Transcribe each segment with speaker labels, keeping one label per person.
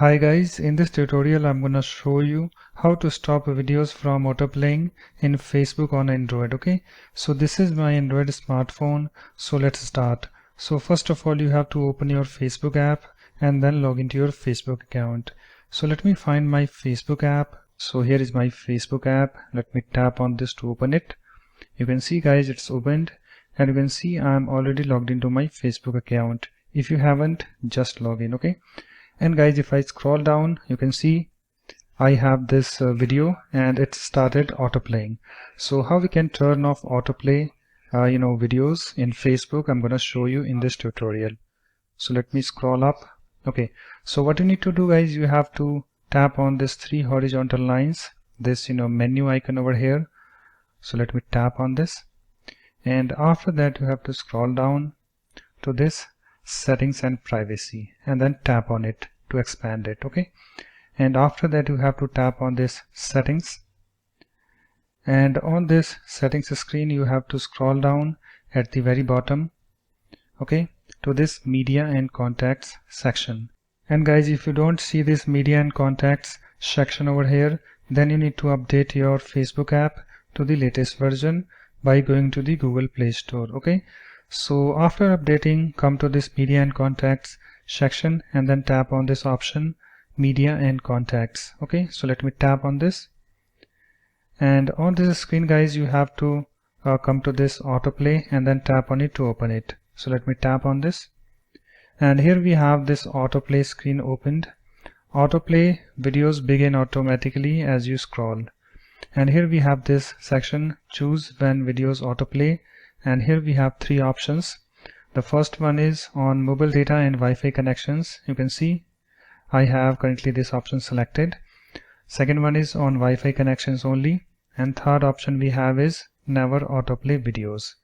Speaker 1: Hi guys, in this tutorial I'm gonna show you how to stop videos from autoplaying in Facebook on Android. Okay, so this is my Android smartphone, so let's start. So first of all you have to open your Facebook app and then log into your Facebook account. So let me find my Facebook app. So here is my Facebook app. Let me tap on this to open it. You can see guys, it's opened and you can see I'm already logged into my Facebook account. If you haven't, just log in. Okay, and guys, if I scroll down, you can see I have this video and it started autoplaying. So how we can turn off autoplay videos in Facebook, I'm gonna show you in this tutorial. So let me scroll up. Okay, so what you need to do guys, you have to tap on this three horizontal lines, this menu icon over here. So let me tap on this, and after that you have to scroll down to this settings and privacy and then tap on it to expand it. Okay, and after that you have to tap on this settings, and on this settings screen you have to scroll down at the very bottom, okay, to this media and contacts section. And guys, if you don't see this media and contacts section over here, then you need to update your Facebook app to the latest version by going to the Google Play Store. Okay, so after updating, come to this media and contacts section and then tap on this option media and contacts. Okay, so let me tap on this, and on this screen guys you have to come to this autoplay and then tap on it to open it. So let me tap on this, and here we have this autoplay screen opened. Autoplay videos begin automatically as you scroll, and here we have this section, choose when videos autoplay, and here we have three options. The first one is on mobile data and Wi-Fi connections. You can see I have currently this option selected. Second one is on Wi-Fi connections only, and third option we have is never autoplay videos.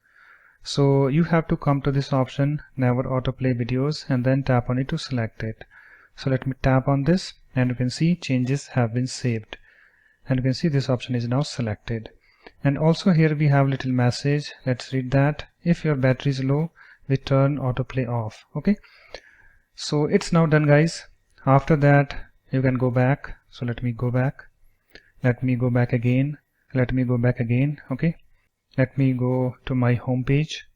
Speaker 1: So you have to come to this option never autoplay videos and then tap on it to select it. So let me tap on this, and you can see changes have been saved, and you can see this option is now selected. And also here we have little message. Let's read that. If your battery is low, we turn autoplay off. Okay, so it's now done guys. After that you can go back. So let me go back, let me go back again, let me go back again. Okay, let me go to my home page,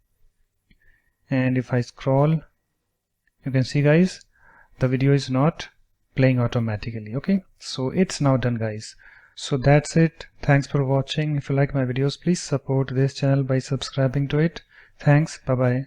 Speaker 1: and if I scroll, you can see guys, the video is not playing automatically. Okay, so it's now done guys. So that's it. Thanks for watching. If you like my videos, please support this channel by subscribing to it. Thanks. Bye bye.